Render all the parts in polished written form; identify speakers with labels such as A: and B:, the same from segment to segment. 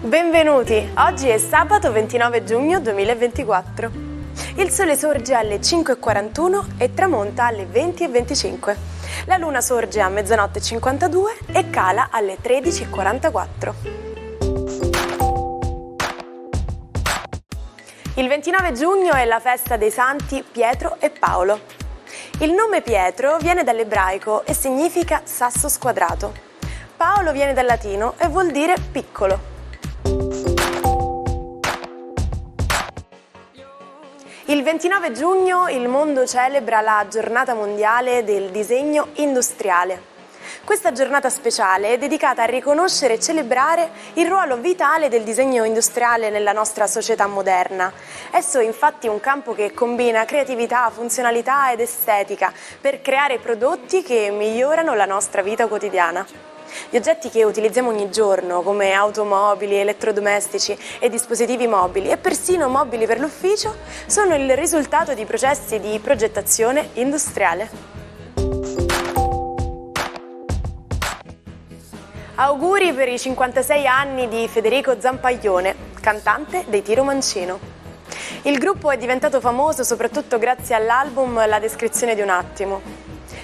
A: Benvenuti! Oggi è sabato 29 giugno 2024. Il sole sorge alle 5:41 e tramonta alle 20:25. La luna sorge a mezzanotte 52 e cala alle 13:44. Il 29 giugno è la festa dei santi Pietro e Paolo. Il nome Pietro viene dall'ebraico e significa sasso squadrato. Paolo viene dal latino e vuol dire piccolo. Il 29 giugno il mondo celebra la Giornata Mondiale del Disegno Industriale. Questa giornata speciale è dedicata a riconoscere e celebrare il ruolo vitale del disegno industriale nella nostra società moderna. Esso è infatti un campo che combina creatività, funzionalità ed estetica per creare prodotti che migliorano la nostra vita quotidiana. Gli oggetti che utilizziamo ogni giorno, come automobili, elettrodomestici e dispositivi mobili e persino mobili per l'ufficio, sono il risultato di processi di progettazione industriale. Auguri per i 56 anni di Federico Zampaglione, cantante dei Tiro Mancino. Il gruppo è diventato famoso soprattutto grazie all'album La descrizione di un attimo.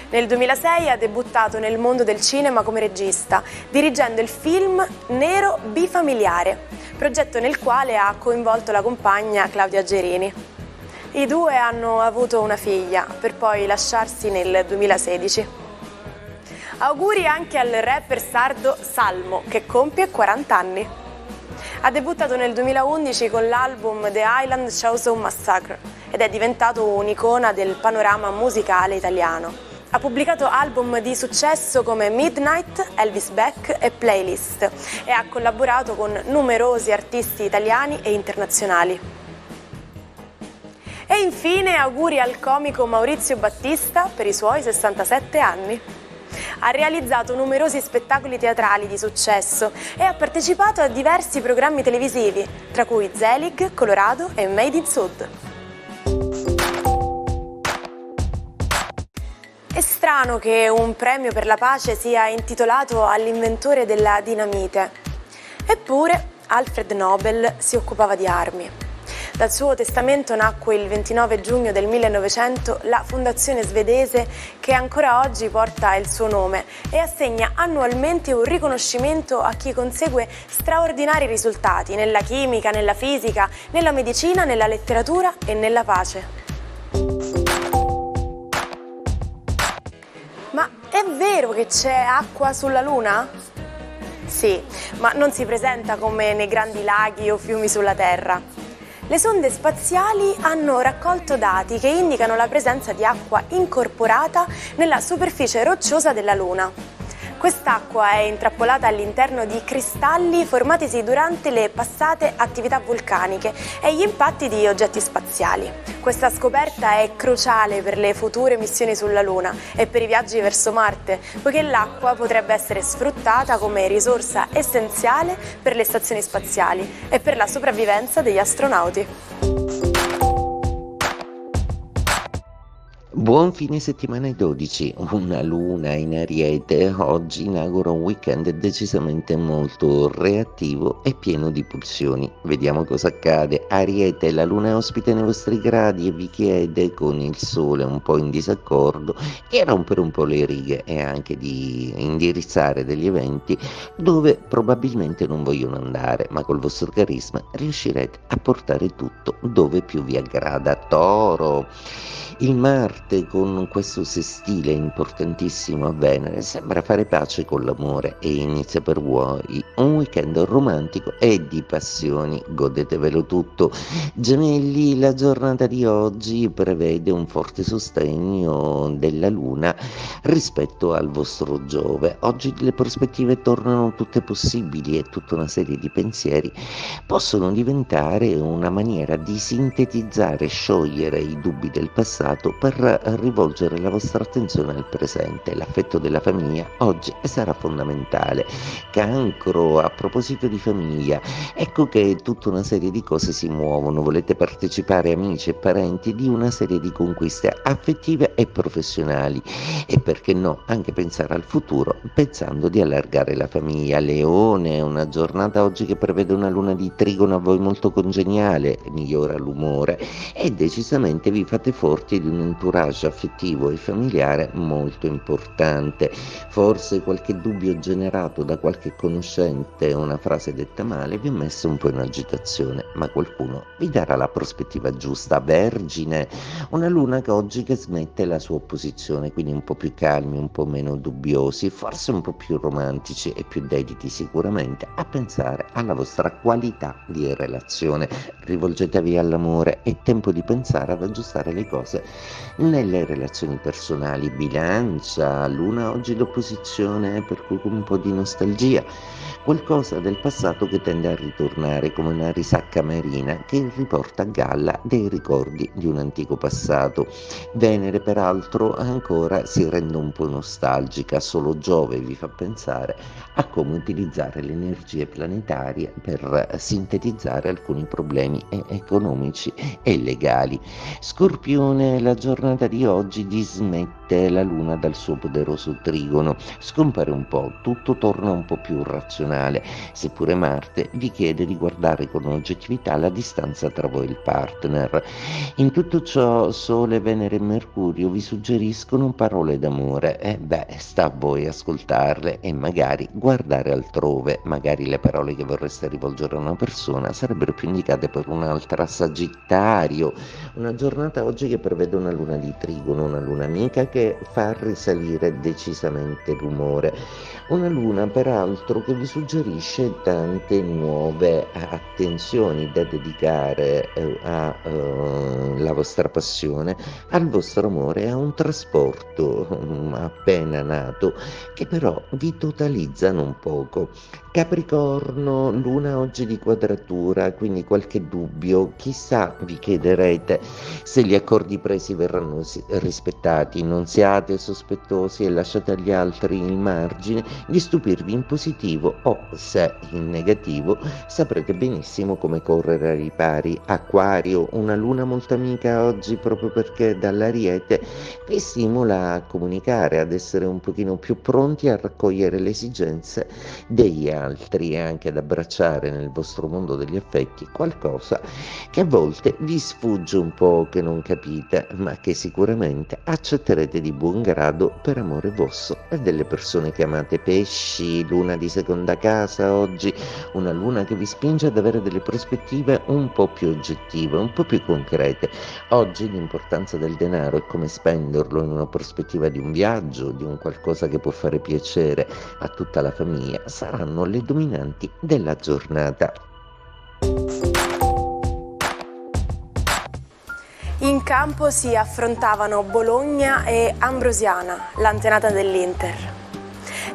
A: Nel 2006 ha debuttato nel mondo del cinema come regista, dirigendo il film Nero Bifamiliare, progetto nel quale ha coinvolto la compagna Claudia Gerini. I due hanno avuto una figlia, per poi lasciarsi nel 2016. Auguri anche al rapper sardo Salmo, che compie 40 anni. Ha debuttato nel 2011 con l'album The Island Chausson Massacre ed è diventato un'icona del panorama musicale italiano. Ha pubblicato album di successo come Midnight, Elvis Beck e Playlist e ha collaborato con numerosi artisti italiani e internazionali. E infine auguri al comico Maurizio Battista per i suoi 67 anni. Ha realizzato numerosi spettacoli teatrali di successo e ha partecipato a diversi programmi televisivi, tra cui Zelig, Colorado e Made in Sud. È strano che un premio per la pace sia intitolato all'inventore della dinamite. Eppure Alfred Nobel si occupava di armi. Dal suo testamento nacque il 29 giugno del 1900 la fondazione svedese che ancora oggi porta il suo nome e assegna annualmente un riconoscimento a chi consegue straordinari risultati nella chimica, nella fisica, nella medicina, nella letteratura e nella pace. Ma è vero che c'è acqua sulla Luna? Sì, ma non si presenta come nei grandi laghi o fiumi sulla Terra. Le sonde spaziali hanno raccolto dati che indicano la presenza di acqua incorporata nella superficie rocciosa della Luna. Quest'acqua è intrappolata all'interno di cristalli formatisi durante le passate attività vulcaniche e gli impatti di oggetti spaziali. Questa scoperta è cruciale per le future missioni sulla Luna e per i viaggi verso Marte, poiché l'acqua potrebbe essere sfruttata come risorsa essenziale per le stazioni spaziali e per la sopravvivenza degli astronauti.
B: Buon fine settimana ai 12, una luna in Ariete oggi inaugura un weekend decisamente molto reattivo e pieno di pulsioni. Vediamo cosa accade. Ariete, la luna è ospite nei vostri gradi e vi chiede, con il sole un po' in disaccordo, di rompere un po' le righe e anche di indirizzare degli eventi dove probabilmente non vogliono andare, ma col vostro carisma riuscirete a portare tutto dove più vi aggrada. Toro, il Marte con questo sestile importantissimo a Venere sembra fare pace con l'amore e inizia per voi un weekend romantico e di passioni, godetevelo tutto. Gemelli, la giornata di oggi prevede un forte sostegno della Luna rispetto al vostro Giove. Oggi le prospettive tornano tutte possibili e tutta una serie di pensieri possono diventare una maniera di sintetizzare e sciogliere i dubbi del passato per rivolgere la vostra attenzione al presente. L'affetto della famiglia oggi sarà fondamentale. Cancro, a proposito di famiglia, ecco che tutta una serie di cose si muovono. Volete partecipare, amici e parenti, di una serie di conquiste affettive e professionali e perché no, anche pensare al futuro pensando di allargare la famiglia. Leone, una giornata oggi che prevede una luna di trigono a voi molto congeniale, migliora l'umore e decisamente vi fate forti di un entourage affettivo e familiare molto importante. Forse qualche dubbio generato da qualche conoscente, una frase detta male, vi ha messo un po' in agitazione, ma qualcuno vi darà la prospettiva giusta. Vergine, una luna che oggi che smette la sua opposizione, quindi un po' più calmi, un po' meno dubbiosi, forse un po' più romantici e più dediti sicuramente a pensare alla vostra qualità di relazione. Rivolgetevi all'amore, è tempo di pensare ad aggiustare le cose nelle relazioni personali. Bilancia, luna oggi d'opposizione, per cui con un po' di nostalgia, qualcosa del passato che tende a ritornare come una risacca marina che riporta a galla dei ricordi di un antico passato. Venere peraltro ancora si rende un po' nostalgica, solo Giove vi fa pensare a come utilizzare le energie planetarie per sintetizzare alcuni problemi economici e legali. Scorpione, la giornata di oggi dismette la luna dal suo poderoso trigono, scompare un po', tutto torna un po' più razionale, seppure Marte vi chiede di guardare con oggettività la distanza tra voi e il partner. In tutto ciò Sole, Venere e Mercurio vi suggeriscono parole d'amore e sta a voi ascoltarle e magari guardare altrove. Magari le parole che vorreste rivolgere a una persona sarebbero più indicate per un'altra. Sagittario, una giornata oggi che prevede una luna di trigono, una luna amica che fa risalire decisamente l'umore, una luna peraltro che vi suggerisce tante nuove attenzioni da dedicare alla vostra passione, al vostro amore e a un trasporto appena nato che però vi totalizzano un poco. Capricorno, luna oggi di quadratura, quindi qualche dubbio, chissà, vi chiederete se gli accordi presi verranno rispettati. Non siate sospettosi e lasciate agli altri il margine di stupirvi in positivo o, se in negativo, saprete benissimo come correre ai ripari. Acquario, una luna molto amica oggi proprio perché dall'Ariete vi stimola a comunicare, ad essere un pochino più pronti a raccogliere le esigenze degli altri e anche ad abbracciare nel vostro mondo degli affetti qualcosa che a volte vi sfugge un po', che non capite, ma che sicuramente accetterete di buon grado per amore vostro e delle persone che amate. Pesci, luna di seconda casa oggi, una luna che vi spinge ad avere delle prospettive un po' più oggettive, un po' più concrete. Oggi l'importanza del denaro e come spenderlo in una prospettiva di un viaggio, di un qualcosa che può fare piacere a tutta la famiglia, saranno le dominanti della giornata.
A: In campo si affrontavano Bologna e Ambrosiana, l'antenata dell'Inter.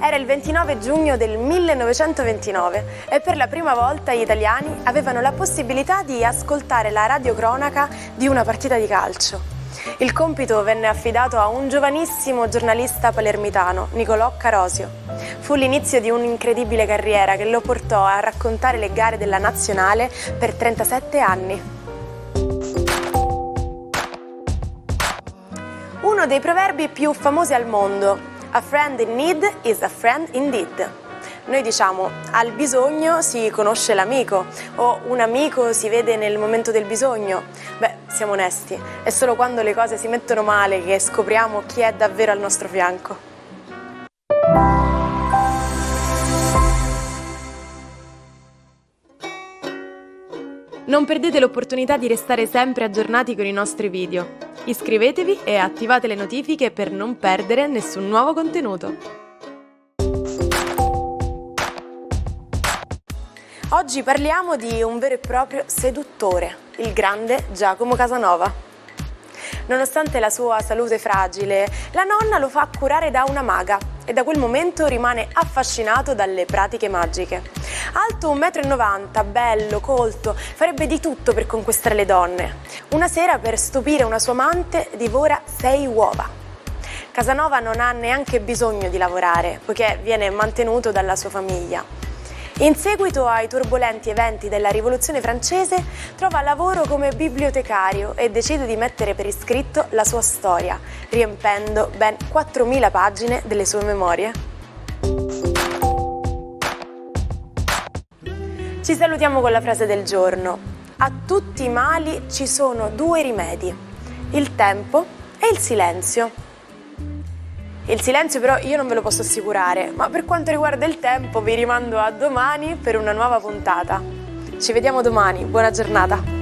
A: Era il 29 giugno del 1929 e per la prima volta gli italiani avevano la possibilità di ascoltare la radiocronaca di una partita di calcio. Il compito venne affidato a un giovanissimo giornalista palermitano, Nicolò Carosio. Fu l'inizio di un'incredibile carriera che lo portò a raccontare le gare della nazionale per 37 anni. Uno dei proverbi più famosi al mondo: a friend in need is a friend indeed. Noi diciamo, al bisogno si conosce l'amico, o un amico si vede nel momento del bisogno. Siamo onesti, è solo quando le cose si mettono male che scopriamo chi è davvero al nostro fianco. Non perdete l'opportunità di restare sempre aggiornati con i nostri video. Iscrivetevi e attivate le notifiche per non perdere nessun nuovo contenuto. Oggi parliamo di un vero e proprio seduttore, il grande Giacomo Casanova. Nonostante la sua salute fragile, la nonna lo fa curare da una maga e da quel momento rimane affascinato dalle pratiche magiche. Alto 1,90 m, bello, colto, farebbe di tutto per conquistare le donne. Una sera, per stupire una sua amante, divora 6 uova. Casanova non ha neanche bisogno di lavorare, poiché viene mantenuto dalla sua famiglia. In seguito ai turbolenti eventi della Rivoluzione francese, trova lavoro come bibliotecario e decide di mettere per iscritto la sua storia, riempendo ben 4.000 pagine delle sue memorie. Ci salutiamo con la frase del giorno. A tutti i mali ci sono 2 rimedi, il tempo e il silenzio. Il silenzio però io non ve lo posso assicurare, ma per quanto riguarda il tempo vi rimando a domani per una nuova puntata. Ci vediamo domani, buona giornata!